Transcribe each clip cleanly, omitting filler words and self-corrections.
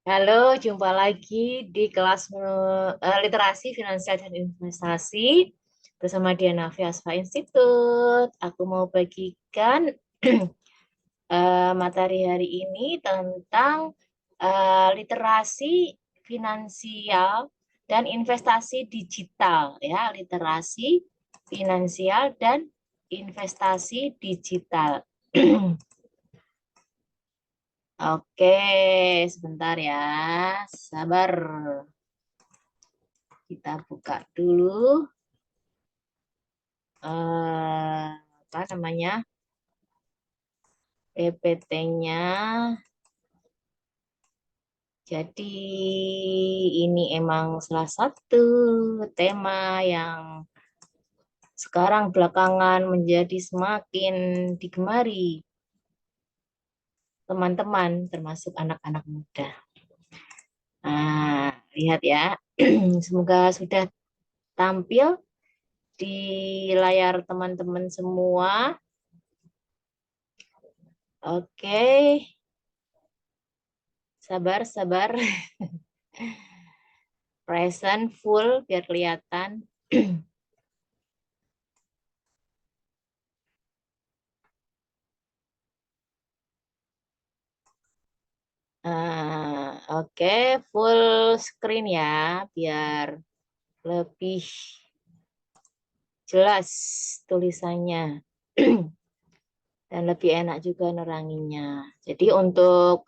Halo, jumpa lagi di kelas literasi finansial dan investasi bersama Diana Asfa Institute. Aku mau bagikan materi hari ini tentang literasi finansial dan investasi digital ya, literasi finansial dan investasi digital. Oke, sebentar ya, sabar. Kita buka dulu apa namanya PPT-nya. Jadi ini emang salah satu tema yang sekarang belakangan menjadi semakin digemari teman-teman, termasuk anak-anak muda. Nah, lihat ya. Semoga sudah tampil di layar teman-teman semua. Oke, sabar, sabar. Present full biar kelihatan. Oke, full screen ya, biar lebih jelas tulisannya dan lebih enak juga neranginya. Jadi untuk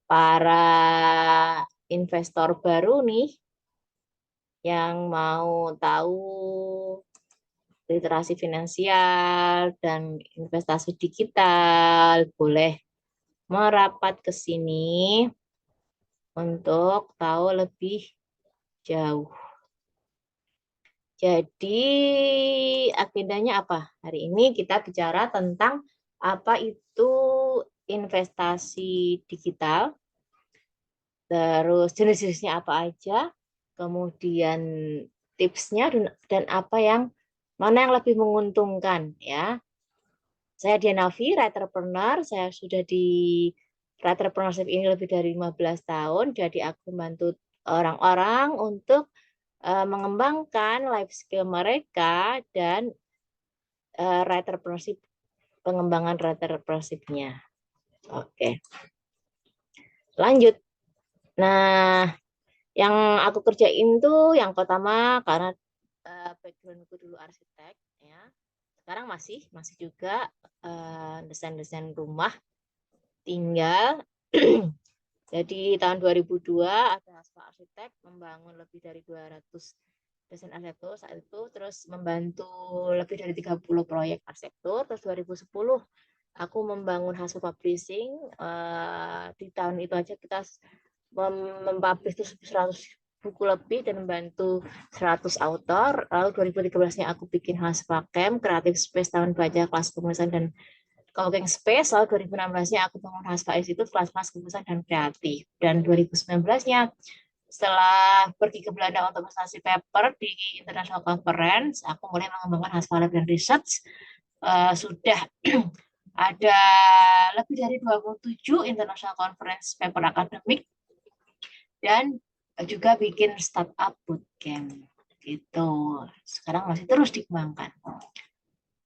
para investor baru nih yang mau tahu literasi finansial dan investasi digital, boleh merapat ke sini untuk tahu lebih jauh. Jadi agendanya apa? Hari ini kita bicara tentang apa itu investasi digital, terus jenis-jenisnya apa aja, kemudian tipsnya dan apa yang mana yang lebih menguntungkan ya. Saya Dianavi, entrepreneur, saya sudah di entrepreneurship ini lebih dari 15 tahun, jadi aku bantu orang-orang untuk mengembangkan life skill mereka dan entrepreneurship, pengembangan entrepreneurship-nya. Oke, lanjut. Nah, yang aku kerjain tuh yang pertama karena backgroundku dulu arsitek ya. Sekarang masih juga desain-desain rumah tinggal. Jadi tahun 2002 ada Aspa Arsitek membangun lebih dari 200 desain arsitektur saat itu, terus membantu lebih dari 30 proyek arsitektur. Terus 2010 aku membangun hasil publishing. Di tahun itu aja kita mempublish 100 buku lebih dan membantu 100 author. Lalu 2013-nya aku bikin Haspa Camp, Creative Space Tahun Baca, kelas penulisan dan co-working space. Lalu 2016-nya aku bangun Haspa Institute, kelas-kelas penulisan dan kreatif. Dan 2019-nya setelah pergi ke Belanda untuk presentasi paper di International Conference, aku mulai mengembangkan Haspa Lab dan Research. Sudah ada lebih dari 27 International Conference paper akademik dan juga bikin startup bootcamp gitu. Sekarang masih terus dikembangkan.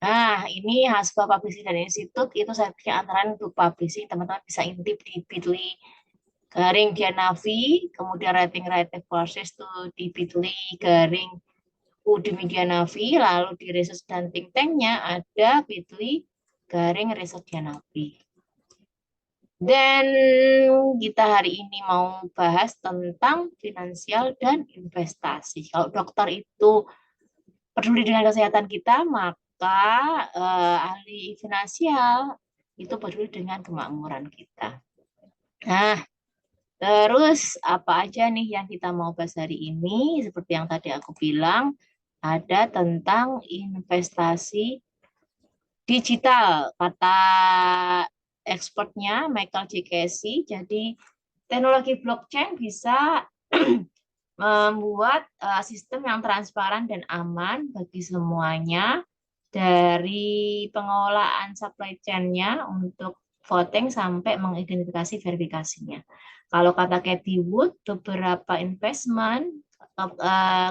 Nah, ini Haspa Publishing dan Institute itu saya bikin antara untuk publishing, teman-teman bisa intip di bit.ly garing Dianavi, kemudian writing courses tuh di bit.ly garing Udemy Dianavi, lalu di research dan think tank-nya ada bit.ly garing research Dianavi. Dan kita hari ini mau bahas tentang finansial dan investasi. Kalau dokter itu peduli dengan kesehatan kita, maka ahli finansial itu peduli dengan kemakmuran kita. Nah, terus apa aja nih yang kita mau bahas hari ini? Seperti yang tadi aku bilang, ada tentang investasi digital. Kata expertnya Michael J. Casey, jadi teknologi blockchain bisa membuat sistem yang transparan dan aman bagi semuanya, dari pengelolaan supply chain-nya untuk voting sampai mengidentifikasi verifikasinya. Kalau kata Cathy Wood, beberapa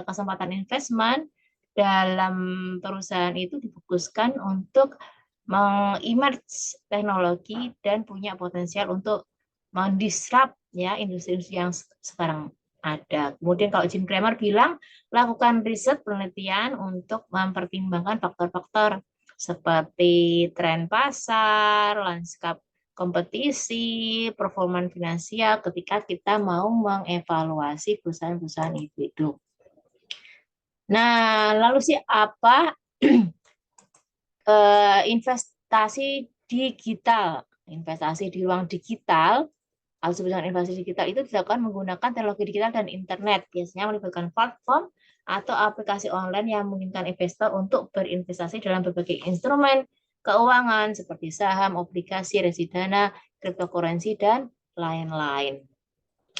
kesempatan investment dalam perusahaan itu difokuskan untuk mengemerge teknologi dan punya potensial untuk mendisrupt ya industri-industri yang sekarang ada. Kemudian kalau Jim Cramer bilang, lakukan riset penelitian untuk mempertimbangkan faktor-faktor seperti tren pasar, lanskap kompetisi, performa finansial ketika kita mau mengevaluasi perusahaan-perusahaan itu. Nah, lalu sih apa investasi digital? Investasi di ruang digital atau sebetulnya investasi digital itu dilakukan menggunakan teknologi digital dan internet, biasanya melibatkan platform atau aplikasi online yang memungkinkan investor untuk berinvestasi dalam berbagai instrumen keuangan seperti saham, obligasi, reksadana, cryptocurrency, dan lain-lain.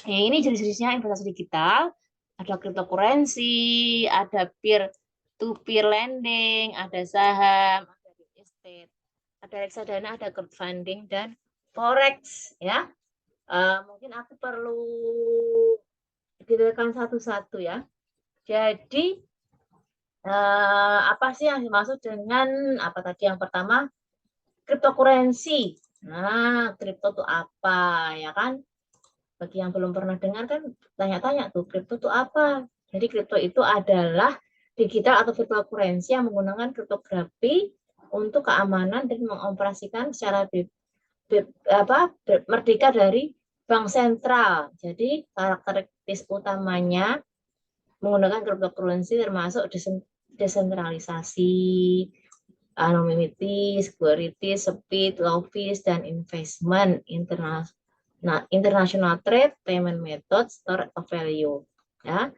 Nah, ini jenis-jenisnya investasi digital, ada cryptocurrency, ada peer-to-peer lending, ada saham, ada real estate, ada reksadana, ada crowdfunding, dan forex ya. Mungkin aku perlu detailkan satu-satu ya. Jadi apa sih yang dimaksud dengan apa tadi? Yang pertama, cryptocurrency. Nah, kripto itu apa ya kan? Bagi yang belum pernah dengar kan tanya-tanya tuh, kripto itu apa? Jadi kripto itu adalah digital atau virtual currency yang menggunakan kriptografi untuk keamanan dan mengoperasikan secara merdeka dari bank sentral. Jadi karakteristik utamanya menggunakan cryptocurrency termasuk desentralisasi, anonymity, security, speed, low fees, dan investment, international trade, payment method, store of value. Ya.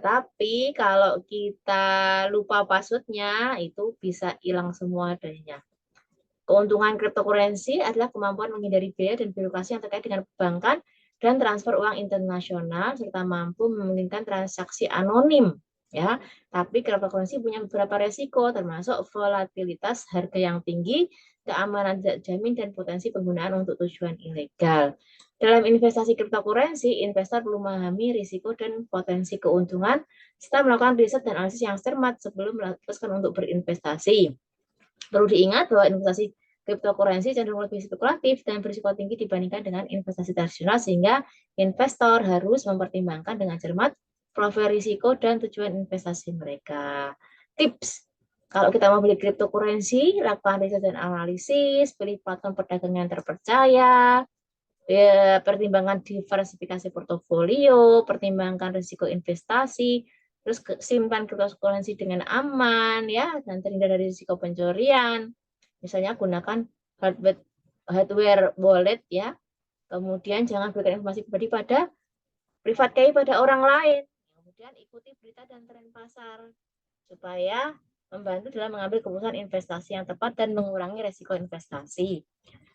Tapi kalau kita lupa passwordnya, itu bisa hilang semua darinya. Keuntungan cryptocurrency adalah kemampuan menghindari biaya dan birokrasi yang terkait dengan perbankan dan transfer uang internasional serta mampu memungkinkan transaksi anonim ya. Tapi cryptocurrency punya beberapa resiko termasuk volatilitas harga yang tinggi, keamanan tidak jamin dan potensi penggunaan untuk tujuan ilegal. Dalam investasi cryptocurrency, investor perlu memahami risiko dan potensi keuntungan serta melakukan riset dan analisis yang cermat sebelum memutuskan untuk berinvestasi. Perlu diingat bahwa investasi cryptocurrency cenderung lebih spekulatif dan berisiko tinggi dibandingkan dengan investasi tradisional, sehingga investor harus mempertimbangkan dengan cermat profil risiko dan tujuan investasi mereka. Tips: kalau kita mau beli cryptocurrency, lakukan riset dan analisis, pilih platform perdagangan yang terpercaya, pertimbangkan diversifikasi portofolio, pertimbangkan risiko investasi, terus simpan cryptocurrency dengan aman ya dan terhindar dari risiko pencurian. Misalnya gunakan hardware wallet ya. Kemudian jangan berikan informasi pribadi pada private key pada orang lain. Kemudian ikuti berita dan tren pasar supaya membantu dalam mengambil keputusan investasi yang tepat dan mengurangi risiko investasi.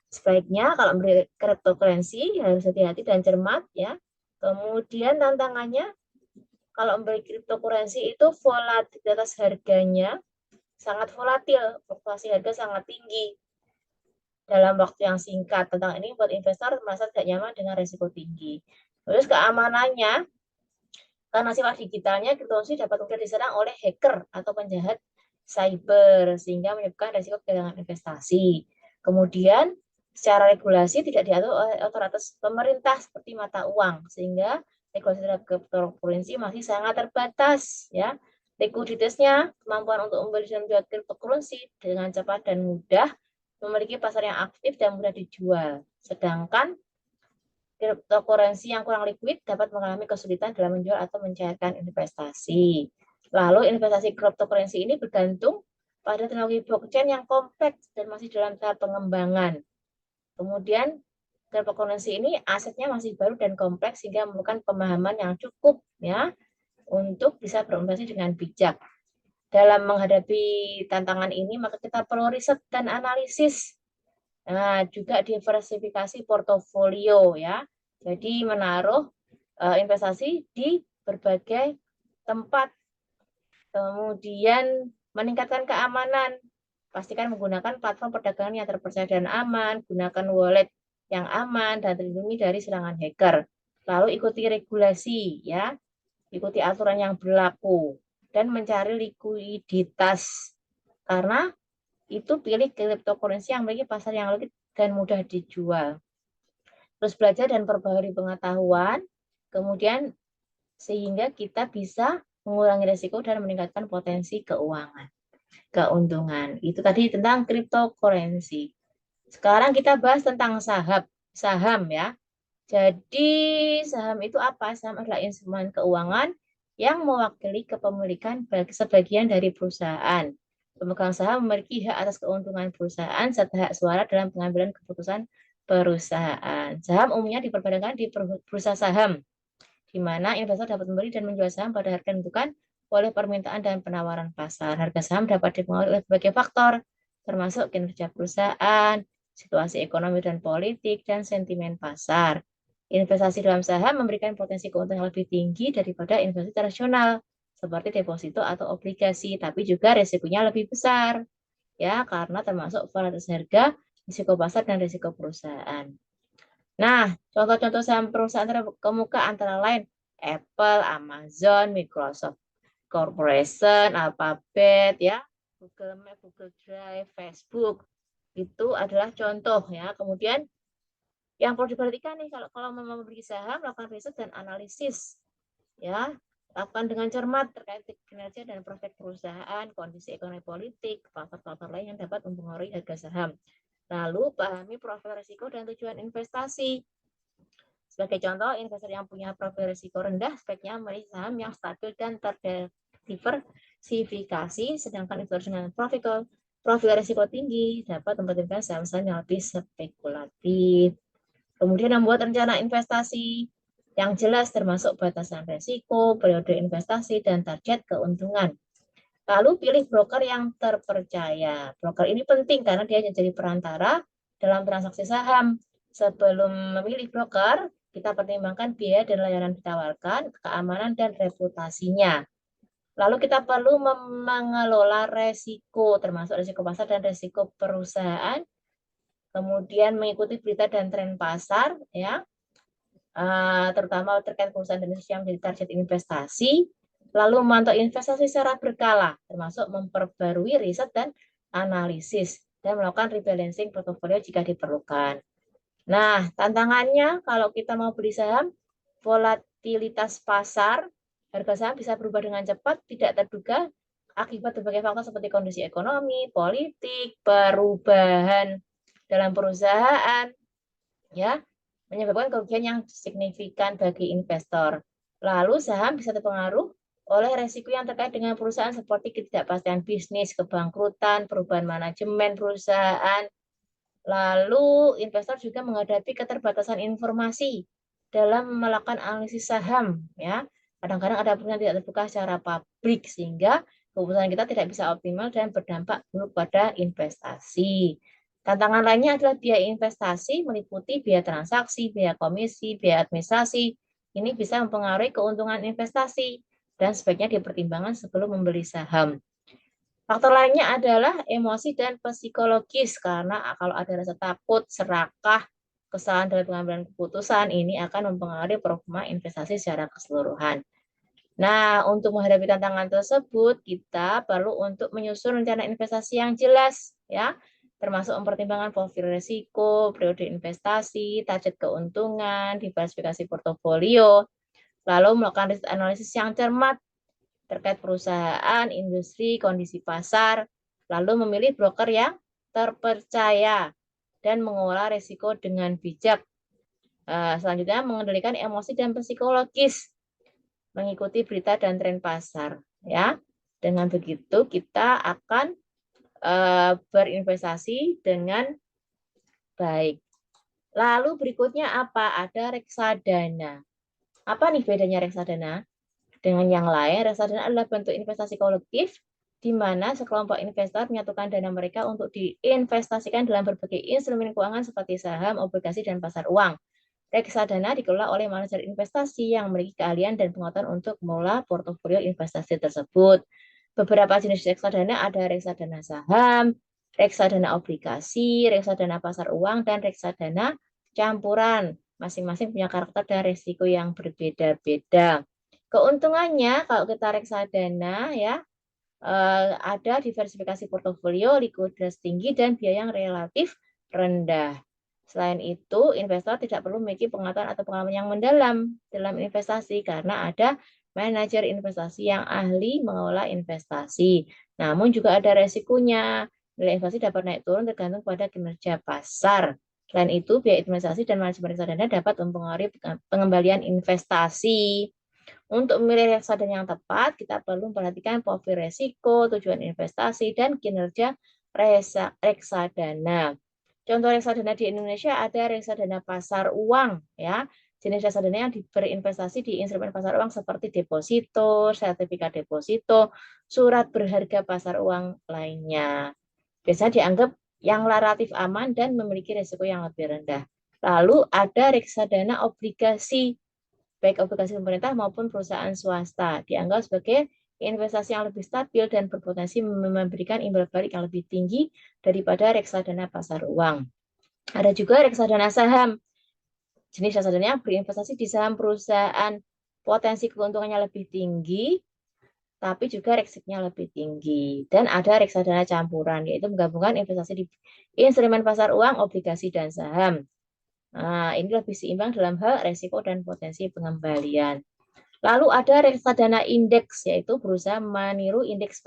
Sebaiknya kalau membeli cryptocurrency harus hati-hati dan cermat ya. Kemudian tantangannya kalau membeli cryptocurrency itu volatilitas harganya sangat volatil, fluktuasi harga sangat tinggi dalam waktu yang singkat. Tentang ini buat investor merasa tidak nyaman dengan risiko tinggi. Terus keamanannya, karena sifat digitalnya, cryptocurrency dapat mudah diserang oleh hacker atau penjahat cyber sehingga menyebabkan risiko kehilangan investasi. Kemudian secara regulasi tidak diatur oleh otoritas pemerintah seperti mata uang sehingga regulasi terhadap cryptocurrency masih sangat terbatas ya. Likuiditasnya, kemampuan untuk membeli dan menjual cryptocurrency dengan cepat dan mudah, memiliki pasar yang aktif dan mudah dijual. Sedangkan cryptocurrency yang kurang liquid dapat mengalami kesulitan dalam menjual atau mencairkan investasi. Lalu investasi cryptocurrency ini bergantung pada teknologi blockchain yang kompleks dan masih dalam tahap pengembangan. Kemudian cryptocurrency ini asetnya masih baru dan kompleks sehingga memerlukan pemahaman yang cukup ya untuk bisa berinvestasi dengan bijak. Dalam menghadapi tantangan ini maka kita perlu riset dan analisis. Nah, juga diversifikasi portofolio ya. Jadi menaruh investasi di berbagai tempat. Kemudian meningkatkan keamanan Pastikan menggunakan platform perdagangan yang terpercaya dan aman, gunakan wallet yang aman dan terlindungi dari serangan hacker. Lalu ikuti regulasi ya, ikuti aturan yang berlaku dan mencari likuiditas. Karena itu pilih cryptocurrency yang memiliki pasar yang liquid dan mudah dijual. Terus belajar dan perbarui pengetahuan, kemudian sehingga kita bisa mengurangi risiko dan meningkatkan potensi keuangan, keuntungan. Itu tadi tentang cryptocurrency. Sekarang kita bahas tentang saham ya. Jadi saham itu apa? Saham adalah instrumen keuangan yang mewakili kepemilikan sebagian dari perusahaan. Pemegang saham memiliki hak atas keuntungan perusahaan serta hak suara dalam pengambilan keputusan perusahaan. Saham umumnya diperbankan di bursa saham, di mana investor dapat membeli dan menjual saham pada harga yang ditentukan oleh permintaan dan penawaran pasar. Harga saham dapat dipengaruhi oleh berbagai faktor, termasuk kinerja perusahaan, situasi ekonomi dan politik, dan sentimen pasar. Investasi dalam saham memberikan potensi keuntungan lebih tinggi daripada investasi tradisional, seperti deposito atau obligasi, tapi juga risikonya lebih besar, ya, karena termasuk volatilitas harga, risiko pasar, dan risiko perusahaan. Nah, contoh-contoh saham perusahaan terkemuka antara lain Apple, Amazon, Microsoft Corporation, Alphabet, ya, Google Map, Google Drive, Facebook, itu adalah contoh ya. Kemudian yang perlu diperhatikan nih kalau memang membeli saham, lakukan riset dan analisis, ya. Lakukan dengan cermat terkait kinerja dan prospek perusahaan, kondisi ekonomi politik, faktor-faktor lain yang dapat mempengaruhi harga saham. Lalu pahami profil risiko dan tujuan investasi. Sebagai contoh, investor yang punya profil risiko rendah sebaiknya memilih saham yang stabil dan terdiversifikasi, sedangkan investor dengan profil risiko tinggi dapat mempertimbangkan saham-saham yang lebih spekulatif. Kemudian membuat rencana investasi yang jelas termasuk batasan risiko, periode investasi, dan target keuntungan. Lalu pilih broker yang terpercaya. Broker ini penting karena dia jadi perantara dalam transaksi saham. Sebelum memilih broker, kita pertimbangkan biaya dan layanan ditawarkan, keamanan dan reputasinya. Lalu kita perlu mengelola resiko, termasuk resiko pasar dan resiko perusahaan. Kemudian mengikuti berita dan tren pasar, ya, terutama terkait perusahaan Indonesia yang menjadi target investasi. Lalu memantau investasi secara berkala, termasuk memperbarui riset dan analisis, dan melakukan rebalancing portofolio jika diperlukan. Nah, tantangannya kalau kita mau beli saham, volatilitas pasar, harga saham bisa berubah dengan cepat, tidak terduga, akibat berbagai faktor seperti kondisi ekonomi, politik, perubahan dalam perusahaan, ya, menyebabkan kerugian yang signifikan bagi investor. Lalu saham bisa terpengaruh oleh resiko yang terkait dengan perusahaan seperti ketidakpastian bisnis, kebangkrutan, perubahan manajemen perusahaan. Lalu investor juga menghadapi keterbatasan informasi dalam melakukan analisis saham, ya. Kadang-kadang ada perusahaan tidak terbuka secara publik sehingga keputusan kita tidak bisa optimal dan berdampak buruk pada investasi. Tantangan lainnya adalah biaya investasi meliputi biaya transaksi, biaya komisi, biaya administrasi. Ini bisa mempengaruhi keuntungan investasi dan sebaiknya dipertimbangkan sebelum membeli saham. Faktor lainnya adalah emosi dan psikologis karena kalau ada rasa takut, serakah, kesalahan dalam pengambilan keputusan ini akan mempengaruhi performa investasi secara keseluruhan. Nah, untuk menghadapi tantangan tersebut, kita perlu untuk menyusun rencana investasi yang jelas, ya, termasuk mempertimbangkan profil risiko, periode investasi, target keuntungan, diversifikasi portofolio, lalu melakukan risk analisis yang cermat terkait perusahaan, industri, kondisi pasar, lalu memilih broker yang terpercaya dan mengelola risiko dengan bijak. Selanjutnya, mengendalikan emosi dan psikologis, mengikuti berita dan tren pasar, ya. Dengan begitu kita akan berinvestasi dengan baik. Lalu berikutnya apa? Ada reksadana. Apa nih bedanya reksadana dengan yang lain? Reksadana adalah bentuk investasi kolektif di mana sekelompok investor menyatukan dana mereka untuk diinvestasikan dalam berbagai instrumen keuangan seperti saham, obligasi, dan pasar uang. Reksadana dikelola oleh manajer investasi yang memiliki keahlian dan pengetahuan untuk mengelola portofolio investasi tersebut. Beberapa jenis reksadana ada reksadana saham, reksadana obligasi, reksadana pasar uang, dan reksadana campuran. Masing-masing punya karakter dan risiko yang berbeda-beda. Keuntungannya kalau kita reksadana ya ada diversifikasi portofolio, likuiditas tinggi, dan biaya yang relatif rendah. Selain itu, investor tidak perlu memiliki pengetahuan atau pengalaman yang mendalam dalam investasi karena ada manajer investasi yang ahli mengelola investasi. Namun juga ada resikonya. Nilai investasi dapat naik turun tergantung pada kinerja pasar. Selain itu, biaya investasi dan manajemen reksadana dapat mempengaruhi pengembalian investasi. Untuk memilih reksadana yang tepat, kita perlu memperhatikan profil resiko, tujuan investasi, dan kinerja reksadana. Contoh reksadana di Indonesia ada reksadana pasar uang, ya. Jenis reksadana yang berinvestasi di instrumen pasar uang seperti deposito, sertifikat deposito, surat berharga pasar uang lainnya. Biasanya dianggap yang relatif aman dan memiliki risiko yang lebih rendah. Lalu ada reksadana obligasi, baik obligasi pemerintah maupun perusahaan swasta, dianggap sebagai investasi yang lebih stabil dan berpotensi memberikan imbal balik yang lebih tinggi daripada reksadana pasar uang. Ada juga reksadana saham. Jenis reksadana yang berinvestasi di saham perusahaan, potensi keuntungannya lebih tinggi, tapi juga risikonya lebih tinggi. Dan ada reksadana campuran, yaitu menggabungkan investasi di instrumen pasar uang, obligasi, dan saham. Nah, ini lebih seimbang dalam hal resiko dan potensi pengembalian. Lalu ada reksadana indeks, yaitu berusaha meniru indeks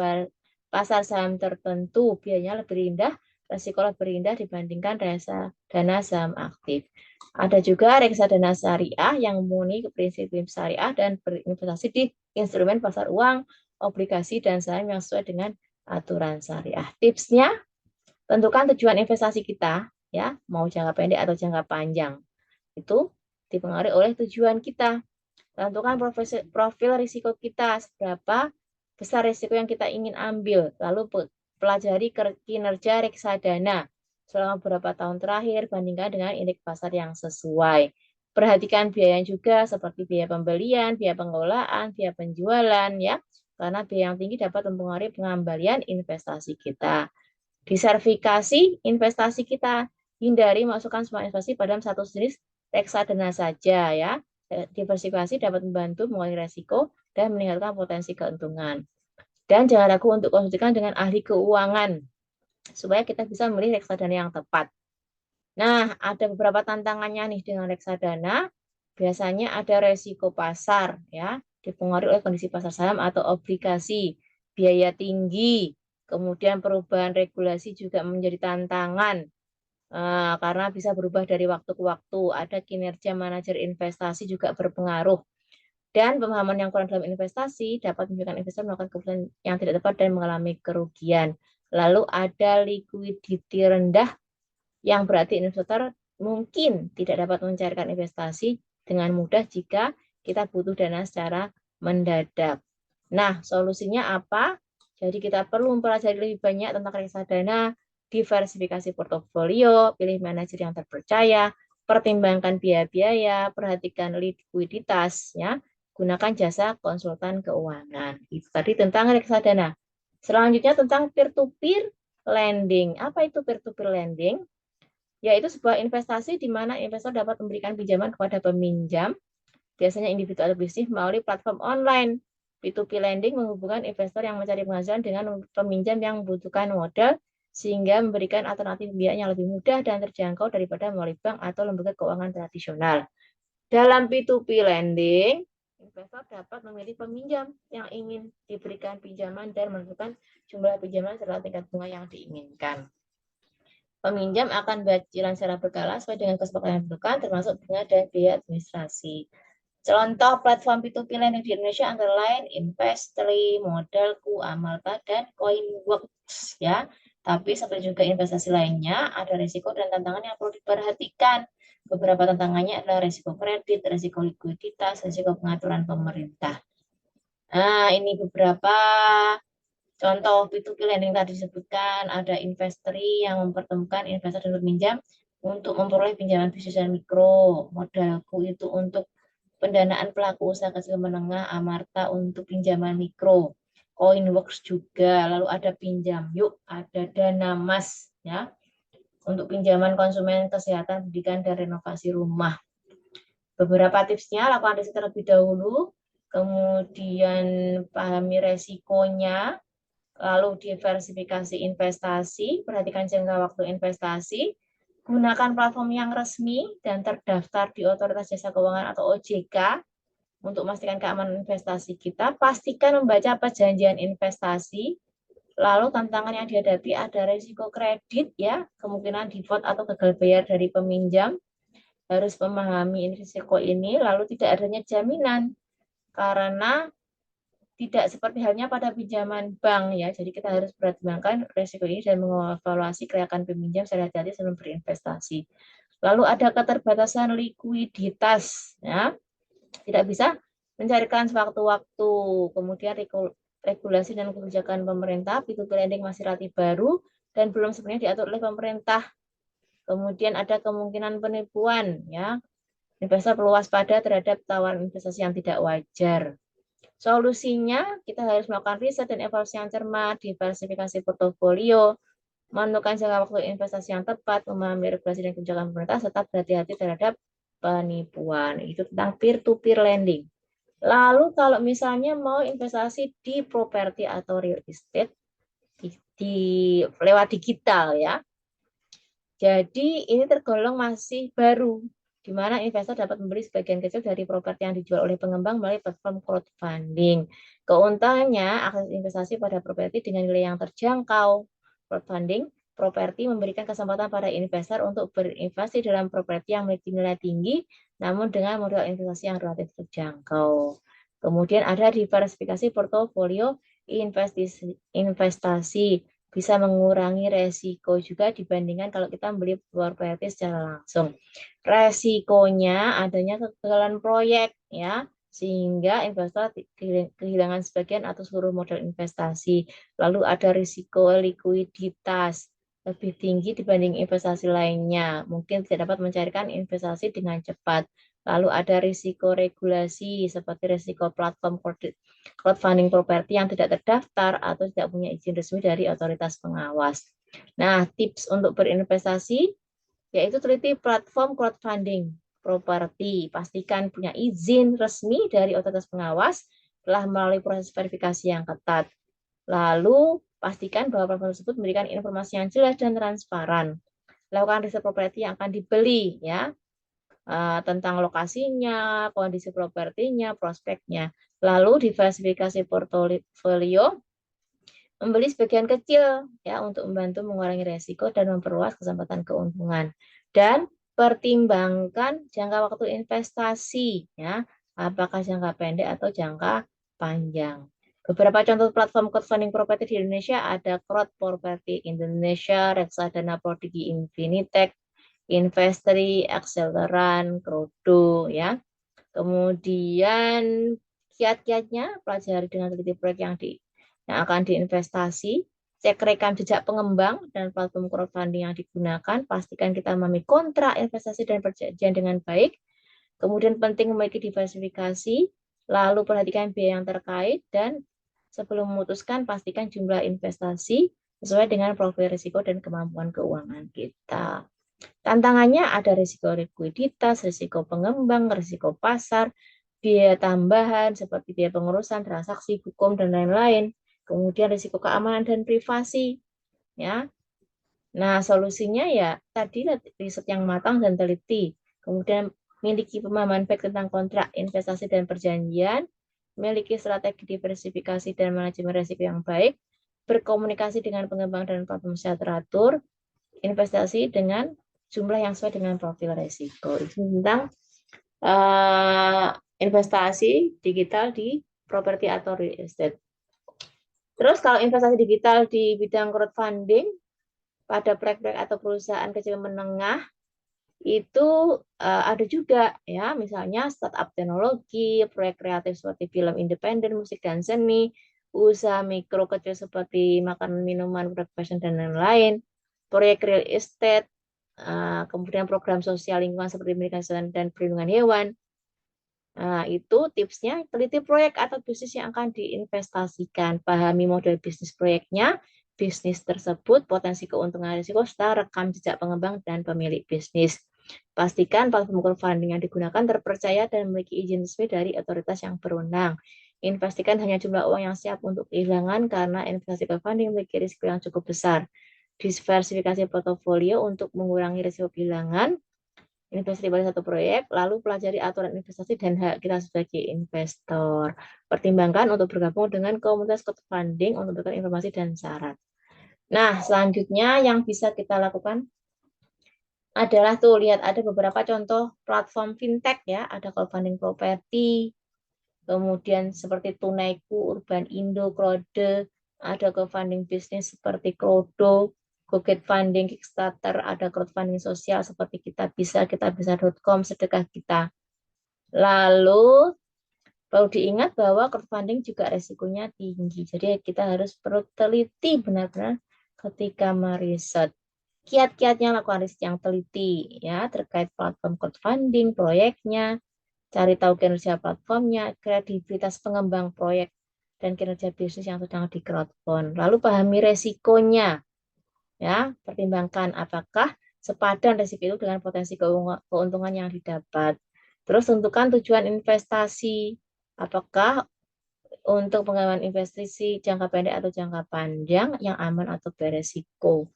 pasar saham tertentu. Biayanya lebih rendah, resiko lebih rendah dibandingkan reksadana saham aktif. Ada juga reksadana syariah yang memenuhi prinsip-prinsip syariah dan berinvestasi di instrumen pasar uang, obligasi, dan saham yang sesuai dengan aturan syariah. Tipsnya, tentukan tujuan investasi kita, ya, mau jangka pendek atau jangka panjang. Itu dipengaruhi oleh tujuan kita. Tentukan profil risiko kita, seberapa besar risiko yang kita ingin ambil. Lalu pelajari kinerja reksadana selama beberapa tahun terakhir, bandingkan dengan indeks pasar yang sesuai. Perhatikan biaya juga seperti biaya pembelian, biaya pengelolaan, biaya penjualan, ya, karena biaya yang tinggi dapat mempengaruhi pengembalian investasi kita. Diversifikasi investasi kita, hindari masukkan semua investasi pada satu jenis reksadana saja, ya. Diversifikasi dapat membantu mengurangi resiko dan meningkatkan potensi keuntungan. Dan jangan ragu untuk konsultasikan dengan ahli keuangan supaya kita bisa memilih reksadana yang tepat. Nah, ada beberapa tantangannya nih dengan reksadana. Biasanya ada resiko pasar, ya, dipengaruhi oleh kondisi pasar saham atau obligasi, biaya tinggi, kemudian perubahan regulasi juga menjadi tantangan karena bisa berubah dari waktu ke waktu. Ada kinerja manajer investasi juga berpengaruh. Dan pemahaman yang kurang dalam investasi dapat menyebabkan investor melakukan keputusan yang tidak tepat dan mengalami kerugian. Lalu ada liquidity rendah, yang berarti investor mungkin tidak dapat mencairkan investasi dengan mudah jika kita butuh dana secara mendadak. Nah, solusinya apa? Jadi kita perlu mempelajari lebih banyak tentang reksadana, diversifikasi portofolio, pilih manajer yang terpercaya, pertimbangkan biaya-biaya, perhatikan likuiditas, ya, gunakan jasa konsultan keuangan. Itu tadi tentang reksadana. Selanjutnya tentang peer-to-peer lending. Apa itu peer-to-peer lending? Yaitu sebuah investasi di mana investor dapat memberikan pinjaman kepada peminjam, biasanya individu atau bisnis, melalui platform online. P2P lending menghubungkan investor yang mencari penghasilan dengan peminjam yang membutuhkan modal, sehingga memberikan alternatif biaya yang lebih mudah dan terjangkau daripada melalui bank atau lembaga keuangan tradisional. Dalam P2P lending, investor dapat memilih peminjam yang ingin diberikan pinjaman dan menentukan jumlah pinjaman serta tingkat bunga yang diinginkan. Peminjam akan bayar cicilan secara berkala sesuai dengan kesepakatan yang ditentukan, termasuk bunga dan biaya administrasi. Contoh platform P2P lending di Indonesia antara lain Investly, Modalku, Amalta, dan Coinworks, ya. Tapi seperti juga investasi lainnya, ada risiko dan tantangan yang perlu diperhatikan. Beberapa tantangannya adalah risiko kredit, risiko likuiditas, risiko pengaturan pemerintah. Nah, ini beberapa contoh P2P lending tadi disebutkan. Ada Investly yang mempertemukan investor dan peminjam untuk memperoleh pinjaman bisnis dan mikro. Modalku itu untuk pendanaan pelaku usaha kecil menengah, Amarta untuk pinjaman mikro. Coinworks juga, lalu ada Pinjam Yuk, ada Dana Mas ya untuk pinjaman konsumen kesehatan, pendidikan dan renovasi rumah. Beberapa tipsnya, lakukan riset terlebih dahulu, kemudian pahami resikonya, lalu diversifikasi investasi, perhatikan jangka waktu investasi, gunakan platform yang resmi dan terdaftar di Otoritas Jasa Keuangan atau OJK untuk memastikan keamanan investasi kita, pastikan membaca perjanjian investasi, lalu tantangan yang dihadapi ada risiko kredit ya, kemungkinan default atau gagal bayar dari peminjam, harus memahami risiko ini, lalu tidak adanya jaminan karena tidak seperti halnya pada pinjaman bank ya. Jadi kita harus pertimbangkan risiko ini dan mengevaluasi kelayakan peminjam secara hati-hati sebelum berinvestasi. Lalu ada keterbatasan likuiditas ya. Tidak bisa mencarikan sewaktu-waktu. Kemudian regulasi dan kebijakan pemerintah, P2P lending masih relatif baru dan belum sebenarnya diatur oleh pemerintah. Kemudian ada kemungkinan penipuan ya. Investor perlu waspada terhadap tawaran investasi yang tidak wajar. Solusinya, kita harus melakukan riset dan evaluasi yang cermat, diversifikasi portofolio, menentukan jangka waktu investasi yang tepat, memahami regulasi dan kebijakan pemerintah, serta berhati-hati terhadap penipuan. Itu tentang peer-to-peer lending. Lalu kalau misalnya mau investasi di properti atau real estate, lewat digital ya. Jadi ini tergolong masih baru, di mana investor dapat membeli sebagian kecil dari properti yang dijual oleh pengembang melalui platform crowdfunding. Keuntungannya, akses investasi pada properti dengan nilai yang terjangkau. Crowdfunding properti memberikan kesempatan pada investor untuk berinvestasi dalam properti yang memiliki nilai tinggi, namun dengan modal investasi yang relatif terjangkau. Kemudian ada diversifikasi portofolio investasi, bisa mengurangi resiko juga dibandingkan kalau kita membeli properti secara langsung. Resikonya adanya kegagalan proyek ya, sehingga investor kehilangan sebagian atau seluruh modal investasi. Lalu ada risiko likuiditas lebih tinggi dibanding investasi lainnya. Mungkin tidak dapat mencarikan investasi dengan cepat. Lalu ada risiko regulasi seperti risiko platform crowdfunding properti yang tidak terdaftar atau tidak punya izin resmi dari otoritas pengawas. Nah, tips untuk berinvestasi yaitu teliti platform crowdfunding properti, pastikan punya izin resmi dari otoritas pengawas, telah melalui proses verifikasi yang ketat. Lalu pastikan bahwa platform tersebut memberikan informasi yang jelas dan transparan. Lakukan riset properti yang akan dibeli ya, tentang lokasinya, kondisi propertinya, prospeknya. Lalu diversifikasi portofolio, membeli sebagian kecil ya untuk membantu mengurangi resiko dan memperluas kesempatan keuntungan. Dan pertimbangkan jangka waktu investasi ya, apakah jangka pendek atau jangka panjang. Beberapa contoh platform crowdfunding properti di Indonesia ada Crowd Property Indonesia, Reksadana Prodigi Infinitech, Investory, Acceleran, Krodo ya. Kemudian kiat-kiatnya pelajari dengan teliti proyek yang akan diinvestasi, cek rekam jejak pengembang dan platform crowdfunding yang digunakan, pastikan kita memahami kontrak investasi dan perjanjian dengan baik. Kemudian penting memiliki diversifikasi, lalu perhatikan biaya yang terkait dan sebelum memutuskan pastikan jumlah investasi sesuai dengan profil risiko dan kemampuan keuangan kita. Tantangannya ada risiko likuiditas, risiko pengembang, risiko pasar, biaya tambahan seperti biaya pengurusan, transaksi, hukum, dan lain-lain. Kemudian risiko keamanan dan privasi. Ya. Nah, solusinya ya tadi riset yang matang dan teliti. Kemudian miliki pemahaman baik tentang kontrak, investasi, dan perjanjian, memiliki strategi diversifikasi dan manajemen risiko yang baik, berkomunikasi dengan pengembang dan platform secara teratur, investasi dengan jumlah yang sesuai dengan profil risiko. Itu tentang investasi digital di properti atau real estate. Terus kalau investasi digital di bidang crowdfunding pada proyek-proyek atau perusahaan kecil menengah itu ada juga ya, misalnya startup teknologi, proyek kreatif seperti film independen, musik dan seni, usaha mikro kecil seperti makanan, minuman, produk fashion dan lain-lain, proyek real estate, kemudian program sosial lingkungan seperti pendidikan dan perlindungan hewan, Nah, itu tipsnya, teliti proyek atau bisnis yang akan diinvestasikan. Pahami model bisnis proyeknya, bisnis tersebut, potensi keuntungan risiko, serta rekam jejak pengembang dan pemilik bisnis. Pastikan platform crowdfunding yang digunakan terpercaya dan memiliki izin resmi dari otoritas yang berwenang. Investasikan hanya jumlah uang yang siap untuk kehilangan karena investasi crowdfunding memiliki risiko yang cukup besar. Diversifikasi portofolio untuk mengurangi risiko kehilangan. Investasi pada satu proyek, lalu pelajari aturan investasi dan hak kita sebagai investor. Pertimbangkan untuk bergabung dengan komunitas crowdfunding untuk mendapatkan informasi dan syarat. Nah, selanjutnya yang bisa kita lakukan adalah tuh lihat ada beberapa contoh platform fintech ya, ada crowdfunding properti, kemudian seperti Tunaiku, Urban Indo, Krode, ada crowdfunding bisnis seperti Krodo, Goget Funding, Kickstarter, ada crowdfunding sosial seperti kitabisa.com, sedekah kita. Lalu perlu diingat bahwa crowdfunding juga resikonya tinggi. Jadi kita harus perlu teliti benar-benar ketika meriset. Kiat-kiatnya lakukan riset yang teliti ya terkait platform crowdfunding, proyeknya, cari tahu kinerja platformnya, kredibilitas pengembang proyek, dan kinerja bisnis yang sedang di crowdfund. Lalu pahami resikonya, ya, pertimbangkan apakah sepadan resiko itu dengan potensi keuntungan yang didapat. Terus tentukan tujuan investasi, apakah untuk pengembangan investasi jangka pendek atau jangka panjang yang aman atau beresiko.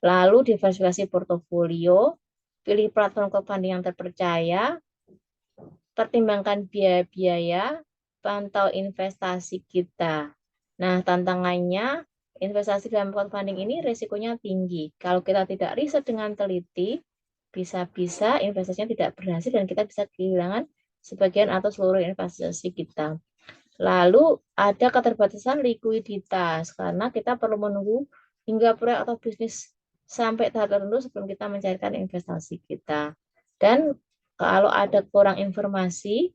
Lalu diversifikasi portofolio, pilih platform crowdfunding yang terpercaya, pertimbangkan biaya-biaya, pantau investasi kita. Nah, tantangannya investasi dalam crowdfunding ini resikonya tinggi. Kalau kita tidak riset dengan teliti, bisa-bisa investasinya tidak berhasil dan kita bisa kehilangan sebagian atau seluruh investasi kita. Lalu ada keterbatasan likuiditas karena kita perlu menunggu hingga proyek atau bisnis sampai tahap tertentu sebelum kita mencairkan investasi kita. Dan kalau ada kurang informasi,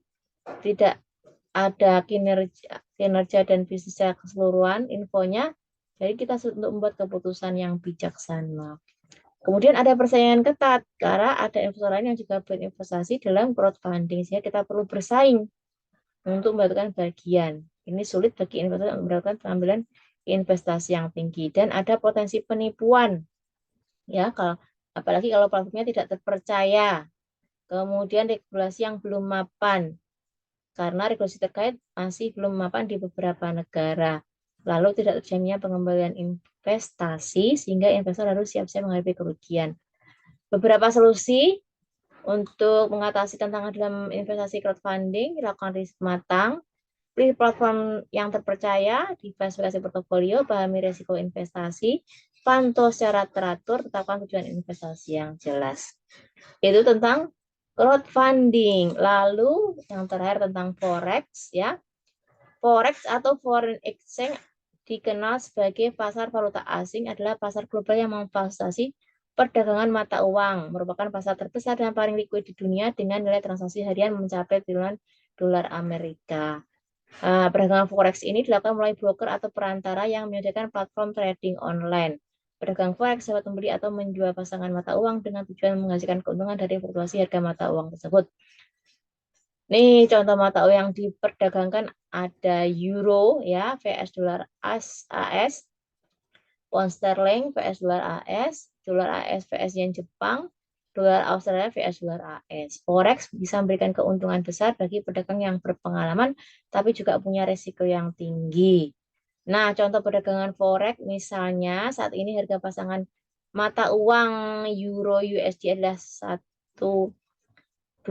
tidak ada kinerja dan bisnis secara keseluruhan infonya, jadi kita untuk membuat keputusan yang bijaksana. Kemudian ada persaingan ketat karena ada investor lain yang juga berinvestasi dalam crowdfunding, sehingga kita perlu bersaing untuk mendapatkan bagian. Ini sulit bagi investor untuk mendapatkan pengambilan investasi yang tinggi dan ada potensi penipuan. Ya, apalagi kalau platformnya tidak terpercaya. Kemudian regulasi yang belum mapan. Karena regulasi terkait masih belum mapan di beberapa negara. Lalu tidak terjaminnya pengembalian investasi sehingga investor harus siap-siap menghadapi kerugian. Beberapa solusi untuk mengatasi tantangan dalam investasi crowdfunding, lakukan riset matang, pilih platform yang terpercaya, diversifikasi portofolio, pahami risiko investasi, pantau secara teratur, tetapkan tujuan investasi yang jelas. Itu tentang crowdfunding. Lalu yang terakhir tentang forex ya. Forex atau foreign exchange dikenal sebagai pasar valuta asing adalah pasar global yang memfasilitasi perdagangan mata uang, merupakan pasar terbesar dan paling likuid di dunia dengan nilai transaksi harian mencapai triliunan dolar Amerika. Perdagangan forex ini dilakukan melalui broker atau perantara yang menyediakan platform trading online. Pedagang forex dapat membeli atau menjual pasangan mata uang dengan tujuan menghasilkan keuntungan dari fluktuasi harga mata uang tersebut. Nih contoh mata uang yang diperdagangkan ada euro ya vs dolar AS, pound sterling vs dolar AS vs yen Jepang, dolar Australia vs dolar AS. Forex bisa memberikan keuntungan besar bagi pedagang yang berpengalaman tapi juga punya risiko yang tinggi. Nah, contoh perdagangan forex misalnya saat ini harga pasangan mata uang euro USD adalah 2.000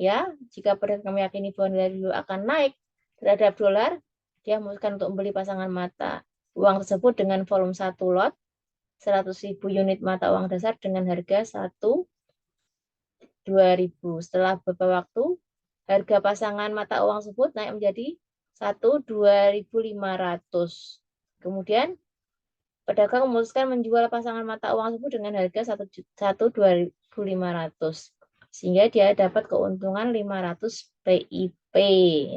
ya. Jika pedagang meyakini bahwa nilai euro akan naik terhadap dolar, dia memutuskan untuk membeli pasangan mata uang tersebut dengan volume 1 lot 100.000 unit mata uang dasar dengan harga 2.000. Setelah beberapa waktu, harga pasangan mata uang tersebut naik menjadi 2.500. Kemudian pedagang memutuskan menjual pasangan mata uang tersebut dengan harga 2.500 sehingga dia dapat keuntungan 500 PIP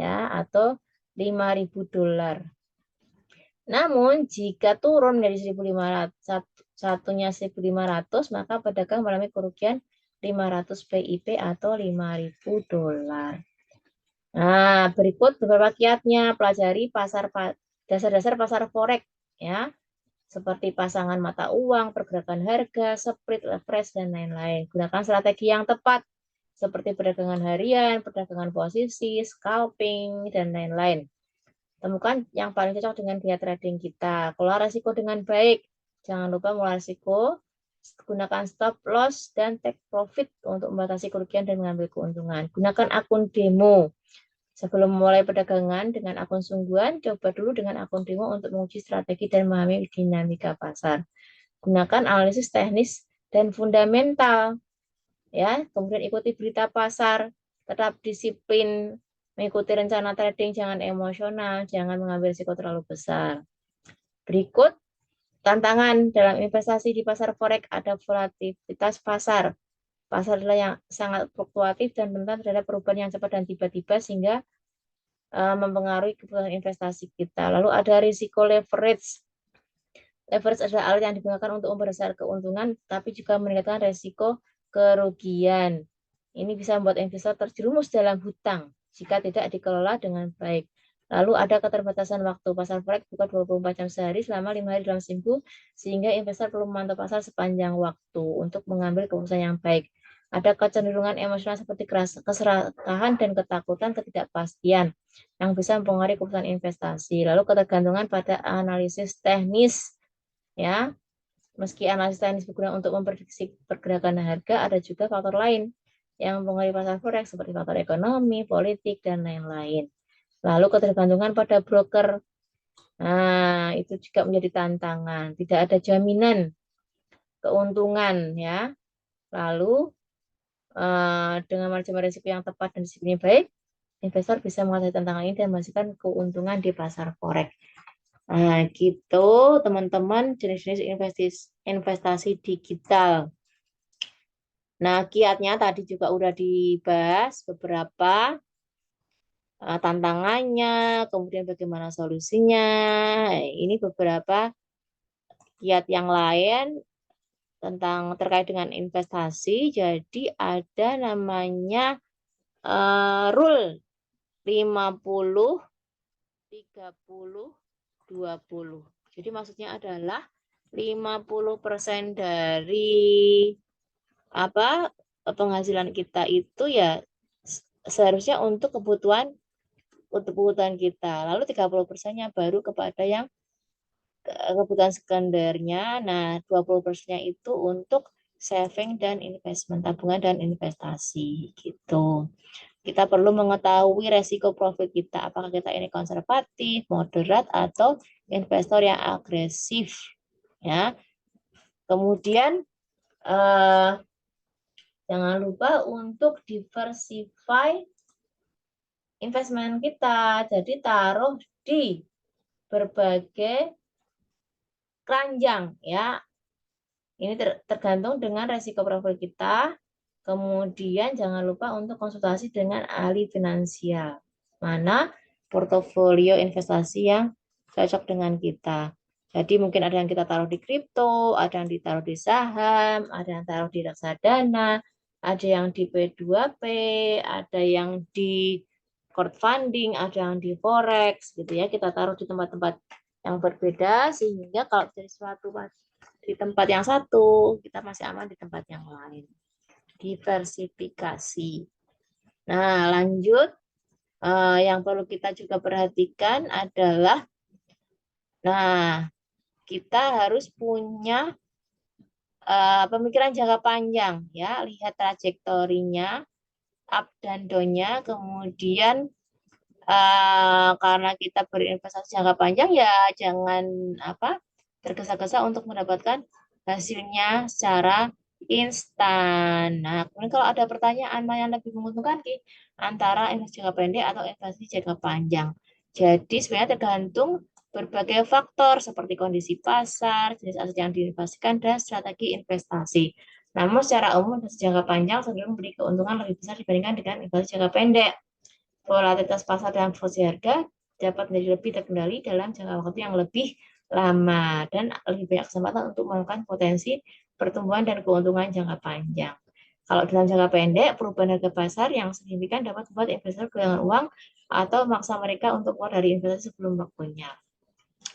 ya atau 5.000 dolar. Namun jika turun dari 1.500 satunya 1.500 maka pedagang mengalami kerugian 500 PIP atau 5.000 dolar. Nah, berikut beberapa kiatnya. Pelajari dasar-dasar pasar forex ya, seperti pasangan mata uang, pergerakan harga, spread, leverage, dan lain-lain. Gunakan strategi yang tepat seperti perdagangan harian, perdagangan posisi, scalping, dan lain-lain. Temukan yang paling cocok dengan gaya trading kita. Kelola resiko dengan baik. Jangan lupa mengelola resiko. Gunakan stop loss dan take profit untuk membatasi kerugian dan mengambil keuntungan. Gunakan akun demo. Sebelum memulai perdagangan dengan akun sungguhan, coba dulu dengan akun demo untuk menguji strategi dan memahami dinamika pasar. Gunakan analisis teknis dan fundamental. Ya, kemudian ikuti berita pasar, tetap disiplin, mengikuti rencana trading, jangan emosional, jangan mengambil risiko terlalu besar. Berikut tantangan dalam investasi di pasar forex, ada volatilitas pasar. Pasar adalah yang sangat fluktuatif dan rentan terhadap perubahan yang cepat dan tiba-tiba sehingga mempengaruhi keputusan investasi kita. Lalu ada risiko leverage. Leverage adalah alat yang digunakan untuk membesar keuntungan, tapi juga meningkatkan risiko kerugian. Ini bisa membuat investor terjerumus dalam hutang jika tidak dikelola dengan baik. Lalu ada keterbatasan waktu. Pasar forex buka 24 jam sehari selama 5 hari dalam seminggu, sehingga investor perlu memantau pasar sepanjang waktu untuk mengambil keputusan yang baik. Ada kecenderungan emosional seperti keserakahan dan ketakutan, ketidakpastian yang bisa mempengaruhi keputusan investasi. Lalu ketergantungan pada analisis teknis. Ya, meski analisis teknis berguna untuk memprediksi pergerakan harga, ada juga faktor lain yang mempengaruhi pasar forex seperti faktor ekonomi, politik, dan lain-lain. Lalu ketergantungan pada broker. Nah, itu juga menjadi tantangan. Tidak ada jaminan keuntungan ya. Lalu dengan manajemen risiko yang tepat dan disiplinnya baik, investor bisa mengatasi tantangan ini dan menghasilkan keuntungan di pasar forex. Nah, gitu teman-teman jenis-jenis investasi digital. Nah, kiatnya tadi juga udah dibahas beberapa tantangannya, kemudian bagaimana solusinya. Ini beberapa kiat yang lain tentang terkait dengan investasi. Jadi ada namanya rule 50 30 20. Jadi maksudnya adalah 50% dari penghasilan kita itu ya seharusnya untuk kebutuhan kita. Lalu 30%-nya baru kepada yang kebutuhan sekundernya. Nah, 20%-nya itu untuk saving dan investment, tabungan dan investasi gitu. Kita perlu mengetahui resiko profit kita, apakah kita ini konservatif, moderat, atau investor yang agresif. Ya. Kemudian jangan lupa untuk diversify investment kita. Jadi taruh di berbagai keranjang ya. Ini tergantung dengan resiko profil kita. Kemudian jangan lupa untuk konsultasi dengan ahli finansial. Mana portofolio investasi yang cocok dengan kita. Jadi mungkin ada yang kita taruh di kripto, ada yang ditaruh di saham, ada yang taruh di reksadana, ada yang di P2P, ada yang di crowdfunding, ada yang di forex gitu ya. Kita taruh di tempat-tempat yang berbeda sehingga kalau dari suatu di tempat yang satu, kita masih aman di tempat yang lain. Diversifikasi. Nah, lanjut. Yang perlu kita juga perhatikan adalah, nah, kita harus punya pemikiran jangka panjang, ya. Lihat trajektorinya, up dan down-nya, kemudian karena kita berinvestasi jangka panjang, ya jangan tergesa-gesa untuk mendapatkan hasilnya secara instan. Nah, kemudian kalau ada pertanyaan mana yang lebih menguntungkan antara investasi jangka pendek atau investasi jangka panjang. Jadi sebenarnya tergantung berbagai faktor seperti kondisi pasar, jenis aset yang diinvestasikan, dan strategi investasi. Namun secara umum investasi jangka panjang cenderung memberi keuntungan lebih besar dibandingkan dengan investasi jangka pendek. Volatilitas pasar dan fluktuasi harga dapat menjadi lebih terkendali dalam jangka waktu yang lebih lama dan lebih banyak kesempatan untuk melakukan potensi pertumbuhan dan keuntungan jangka panjang. Kalau dalam jangka pendek, perubahan harga pasar yang signifikan dapat membuat investor kehilangan uang atau memaksa mereka untuk keluar dari investasi sebelum waktunya.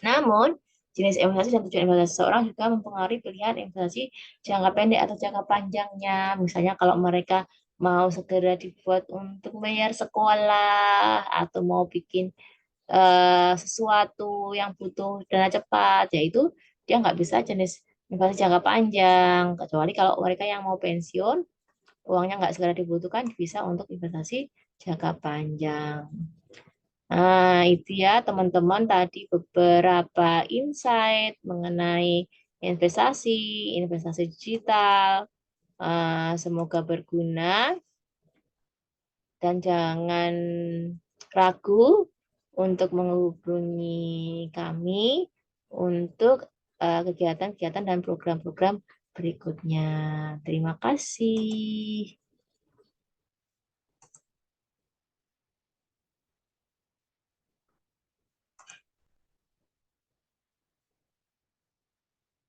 Namun, jenis investasi dan tujuan investasi seseorang juga mempengaruhi pilihan investasi jangka pendek atau jangka panjangnya. Misalnya kalau mereka mau segera dibuat untuk bayar sekolah atau mau bikin sesuatu yang butuh dana cepat, yaitu dia nggak bisa jenis investasi jangka panjang. Kecuali kalau mereka yang mau pensiun, uangnya nggak segera dibutuhkan, bisa untuk investasi jangka panjang. Nah, itu ya teman-teman tadi beberapa insight mengenai investasi, investasi digital. Semoga berguna dan jangan ragu untuk menghubungi kami untuk kegiatan-kegiatan dan program-program berikutnya. Terima kasih.